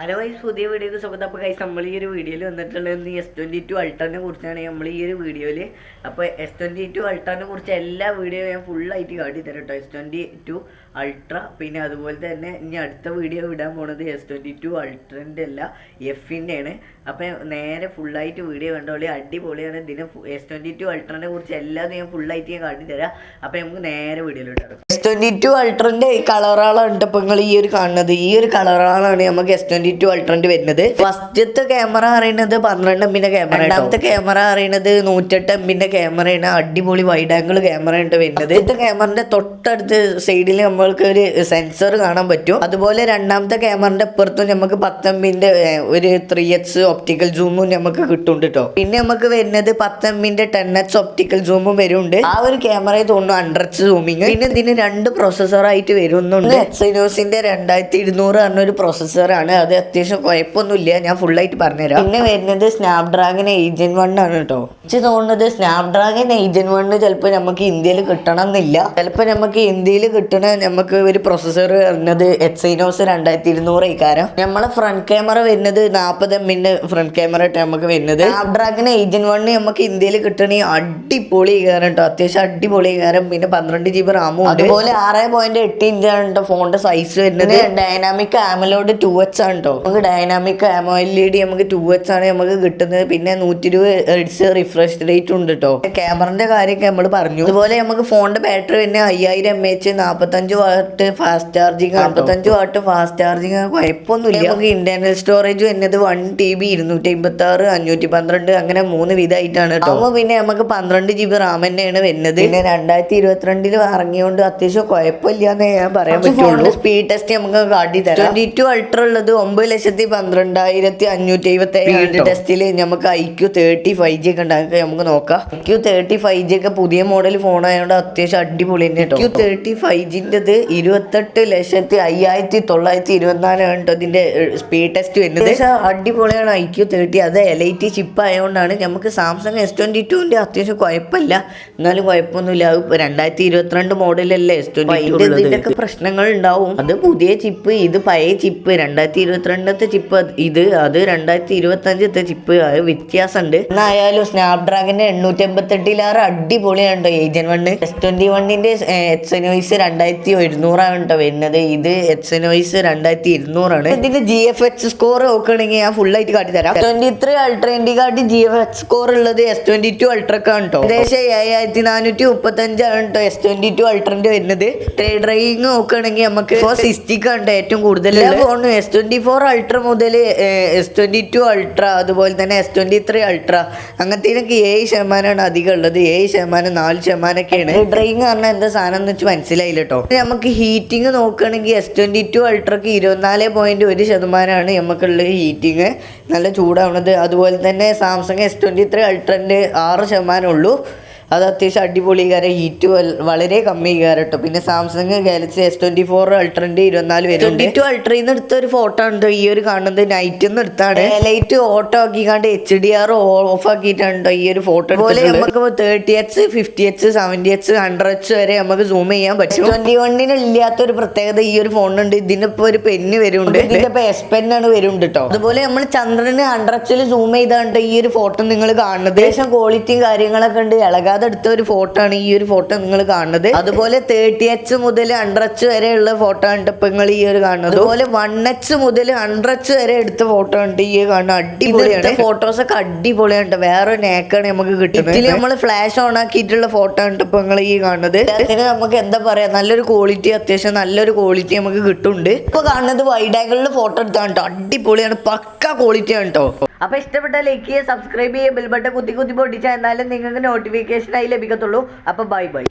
Hello guys, പുതിയ വീഡിയോക്ക് സ്വാഗതം. അപ്പോൾ ഗൈസ്, നമ്മൾ ഈ ഒരു വീഡിയോയിൽ വന്നിട്ടുള്ളത് S22 അൾട്രാനെ കുറിച്ചാണ്. നമ്മൾ ഈ ഒരു വീഡിയോയിൽ അപ്പോൾ S22 അൾട്രാനെ കുറിച്ച് എല്ലാ വീഡിയോ ഞാൻ ഫുള്ളായിട്ട് കാട്ടി തരാം കേട്ടോ. S22 അൾട്ര, പിന്നെ അതുപോലെ തന്നെ ഇനി അടുത്ത വീഡിയോ ഇടാൻ പോണത് S22 അൾട്രൻ്റെ അല്ല, Fൻ്റെ. അപ്പോൾ നേരെ ഫുള്ളായിട്ട് വീഡിയോ കണ്ടോളി, അടിപൊളിയാണ്. ഇതിന് S22 അൾട്രനെ കുറിച്ച് എല്ലാം ഞാൻ ഫുള്ളായിട്ട് ഞാൻ കാട്ടി തരാം. അപ്പോൾ നമുക്ക് നേരെ വീഡിയോയിലോട്ട്. S22 അൾട്രൻ്റെ കളറാളാണ് ഇപ്പോൾ നിങ്ങൾ ഈ ഒരു കാണുന്നത്. ഈ ഒരു കളറാളാണ് നമുക്ക് S22 അൾട്രൻ്റെ വരുന്നത്. ഫസ്റ്റത്തെ ക്യാമറ അറിയുന്നത് 12 MB ക്യാമറ, രണ്ടാമത്തെ ക്യാമറ അറിയുന്നത് 108 MB ക്യാമറയാണ്. അടിപൊളി വൈഡ് ആംഗിൾ ക്യാമറയാണ് വരുന്നത്. ഇത്തെ ക്യാമറന്റെ തൊട്ടടുത്ത് സൈഡിൽ നമ്മൾക്ക് ഒരു സെൻസർ കാണാൻ പറ്റും. അതുപോലെ രണ്ടാമത്തെ ക്യാമറന്റെ അപ്പുറത്തും നമുക്ക് 10 MB ഒരു 3x ഒപ്റ്റിക്കൽ സൂമും നമുക്ക് കിട്ടുന്നുണ്ട് കേട്ടോ. പിന്നെ നമുക്ക് വരുന്നത് 10 MB 10x ഒപ്റ്റിക്കൽ സൂമും വരുന്നുണ്ട്. ആ ഒരു ക്യാമറയെ തോന്നുന്നു 100x സൂമിങ്. പിന്നെ ഇതിന് 2 പ്രൊസസ്സറായിട്ട് വരുന്നുണ്ട്. എക്സിനോസിന്റെ 2200 പറഞ്ഞൊരു പ്രൊസസ്സറാണ്. അത് അത്യാവശ്യം കുഴപ്പമൊന്നുമില്ല, ഞാൻ ഫുള്ളായിട്ട് പറഞ്ഞുതരാം. പിന്നെ വരുന്നത് സ്നാപ്ഡ്രാഗൺ Gen 1 ആണ് കേട്ടോ. എനിക്ക് തോന്നുന്നത് സ്നാപ്ഡ്രാഗൺ Gen 1 ചിലപ്പോൾ നമുക്ക് ഇന്ത്യയിൽ കിട്ടണം എന്നില്ല. ചിലപ്പോൾ നമുക്ക് ഇന്ത്യയിൽ കിട്ടണ നമുക്ക് ഒരു പ്രൊസസ്സർ വരുന്നത് എക്സിനോസ് 2200 ആയിക്കാരം. നമ്മളെ ഫ്രണ്ട് ക്യാമറ വരുന്നത് 40 MB ഫ്രണ്ട് ക്യാമറ ആയിട്ട് നമുക്ക് വരുന്നത്. സ്നാപ്ഡ്രാഗൺ Gen 1 നമുക്ക് ഇന്ത്യയിൽ കിട്ടണേ അടിപൊളി കയറും കേട്ടോ, അത്യാവശ്യം അടിപൊളി കയറും. പിന്നെ 12 GB റാമും ഉണ്ട്. അതുപോലെ 6.8 ഇഞ്ചാണ് കേട്ടോ ഫോണിന്റെ സൈസ് വരുന്നത്. ഡൈനാമിക് ആമലോഡ് 2x ആണ് കേട്ടോ. നമുക്ക് ഡൈനാമിക് AMOLED നമുക്ക് 2x ആണ് നമുക്ക് കിട്ടുന്നത്. പിന്നെ 120 Hz റിഫ്രഷ് റേറ്റ് ഉണ്ട് കേട്ടോ. ക്യാമറന്റെ കാര്യമൊക്കെ നമ്മൾ പറഞ്ഞു. അതുപോലെ നമുക്ക് ഫോണിന്റെ ബാറ്ററി പിന്നെ 5000 mAh 45 what fast charging, 45 what fast charging കുഴപ്പമൊന്നുമില്ല. നമുക്ക് ഇന്റർണൽ സ്റ്റോറേജ് വരുന്നത് 1 TB 256 512 അങ്ങനെ 3 വിധമായിട്ടാണ് കേട്ടോ. അപ്പോൾ പിന്നെ നമുക്ക് 12 GB റാം തന്നെയാണ് വരുന്നത്. പിന്നെ 2022 ഇറങ്ങിയോണ്ട് അത്യാവശ്യം കുഴപ്പമില്ല എന്നേ ഞാൻ പറയാൻ പറ്റുള്ളൂ. സ്പീഡ് ടെസ്റ്റ് നമുക്ക് കാട്ടി തരാം. 22 അൾട്ര ഉള്ളത് 9,12,577 ടെസ്റ്റിൽ നമുക്ക് IQ35G ഒക്കെ ഉണ്ടാക്കി നമുക്ക് നോക്കാം. IQ35G ഒക്കെ പുതിയ മോഡൽ ഫോൺ ആയതുകൊണ്ട് അത്യാവശ്യം അടിപൊളി തന്നെ കേട്ടോ. IQ35Gൻ്റെത് 28,05,924 ആണ് കേട്ടോ ഇതിന്റെ സ്പീഡ് ടെസ്റ്റ് വരുന്നത്. അടിപൊളിയാണ് IQ30. അത് LIT ചിപ്പ് ആയതുകൊണ്ടാണ്. നമുക്ക് സാംസങ് S22ന്റെ അത്യാവശ്യം കുഴപ്പമില്ല, എന്നാലും കുഴപ്പമൊന്നുമില്ല. അത് 2022 മോഡലല്ലേ S22. ഇതിൻ്റെയൊക്കെ പ്രശ്നങ്ങൾ ഉണ്ടാവും. അത് പുതിയ ചിപ്പ്, ഇത് പഴയ ചിപ്പ്. 2022ത്തെ ചിപ്പ് ഇത്, അത് 2025ത്തെ ചിപ്പ്, അത് വ്യത്യാസമുണ്ട്. എന്നായാലും സ്നാപ്ഡ്രാഗന്റെ 888 അടിപൊളിയാണ് കേട്ടോ Gen 1. S21ന്റെ എക്സിനോസ് 2100 ആണ് കേട്ടോ വരുന്നത്. ഇത് എക്സിനോസ് 2200 ആണ്. ഇതിന്റെ GFX സ്കോർ നോക്കുകയാണെങ്കിൽ ഞാൻ ഫുള്ളായിട്ട് കാട്ടി തരാം. 23 അൾട്രേന്റെ കാട്ടി GFX സ്കോർ ഉള്ളത് S22 അൾട്രക്കാണ് കേട്ടോ. ഏകദേശം 7435 ആണ് കേട്ടോ S22 അൾട്രന്റെ വരുന്നത്. ഡ്രൈവിംഗ് നോക്കുകയാണെങ്കിൽ നമുക്ക് 460 ആണ് ഏറ്റവും കൂടുതൽ ഫോൺ. S24 അൾട്ര മുതൽ S22 അൾട്ര, അതുപോലെ തന്നെ S23 അൾട്ര അങ്ങനത്തേനൊക്കെ 7% അധികം ഉള്ളത്. 7% 4% ഒക്കെയാണ്. ഡ്രൈവിംഗ് പറഞ്ഞാൽ എന്താ സാധനം എന്ന് വെച്ച് മനസ്സിലായില്ല കേട്ടോ. നമുക്ക് ഹീറ്റിംഗ് നോക്കുകയാണെങ്കിൽ S22 അൾട്രക്ക് 24.1% നമുക്കുള്ളത് ഹീറ്റിംഗ്, നല്ല ചൂടാവുന്നത്. അതുപോലെ തന്നെ സാംസങ് S23 അൾട്രൻ്റെ 6% ഉള്ളൂ. അത് അത്യാവശ്യം അടിപൊളി കാര്യം, ഹീറ്റ് വളരെ കമ്മി കാര്യം കേട്ടോ. പിന്നെ സാംസങ് ഗാലക്സി S24 അൾട്രൻ്റെ 24 വരുന്നുണ്ട്. 22 അൾട്രയിൽ നിന്ന് എടുത്ത ഒരു ഫോട്ടോ ഉണ്ട് ഈ ഒരു കാണുന്നത്. നൈറ്റിൽ നിന്ന് എടുത്താണ്. ലൈറ്റ് ഓട്ടോ ആക്കിക്കാണ്ട് HDR ഓഫ് ആക്കിയിട്ടാണ് കേട്ടോ ഈ ഒരു ഫോട്ടോ. അതുപോലെ നമുക്ക് 30Hz 50Hz 70Hz 100Hz വരെ നമുക്ക് സൂം ചെയ്യാൻ പറ്റും. 21 ഇല്ലാത്തൊരു പ്രത്യേകത ഈ ഒരു ഫോണുണ്ട്. ഇതിനിപ്പോൾ ഒരു പെന്ന് വരുന്നുണ്ട്. ഇതിന്റെ ഇപ്പോൾ S Pen ആണ് വരുന്നുണ്ട് കേട്ടോ. അതുപോലെ നമ്മൾ ചന്ദ്രന് 100Hz സൂം ചെയ്താണ്ട് ഈ ഒരു ഫോട്ടോ നിങ്ങൾ കാണുന്നത്. ഏകദേശം ക്വാളിറ്റിയും കാര്യങ്ങളൊക്കെ ഉണ്ട്. ഇളകാതെ എടുത്ത ഒരു ഫോട്ടോ ആണ് ഈ ഒരു ഫോട്ടോ നിങ്ങൾ കാണുന്നത്. അതുപോലെ 30Hz മുതൽ 100Hz വരെയുള്ള ഫോട്ടോ ഉണ്ട് ഇപ്പൊ നിങ്ങൾ ഈ ഒരു കാണുന്നത്. അതുപോലെ 1Hz മുതൽ 100Hz വരെ എടുത്ത ഫോട്ടോ ഉണ്ട് ഈ കാണുന്നത്. അടിപൊളിയാണ്. ഫോട്ടോസ് ഒക്കെ അടിപൊളിയാണ്. വേറെ നേക്കാണ് നമുക്ക് കിട്ടുന്നത്. ഇതിൽ നമ്മൾ ഫ്ലാഷ് ഓൺ ആക്കിയിട്ടുള്ള ഫോട്ടോ ഉണ്ട് ഇപ്പൊ നിങ്ങൾ ഈ കാണുന്നത്. അതിന് നമുക്ക് എന്താ പറയാ, നല്ലൊരു ക്വാളിറ്റി, അത്യാവശ്യം നല്ലൊരു ക്വാളിറ്റി നമുക്ക് കിട്ടുന്നുണ്ട്. ഇപ്പൊ കാണുന്നത് വൈഡ് ആംഗിളിൽ ഫോട്ടോ എടുത്താണ് കേട്ടോ. അടിപൊളിയാണ്, പക്ക ക്വാളിറ്റി ആണ് കേട്ടോ. അപ്പൊ ഇഷ്ടപ്പെട്ട ലൈക്ക് ചെയ്യുക, സബ്സ്ക്രൈബ് ചെയ്യുക, ബെൽ ബട്ടൺ കുത്തി പൊട്ടിച്ചാൽ എന്നാലും നിങ്ങൾക്ക് നോട്ടിഫിക്കേഷൻ ആയി ലഭിക്കത്തുള്ളൂ. അപ്പൊ ബൈ ബൈ.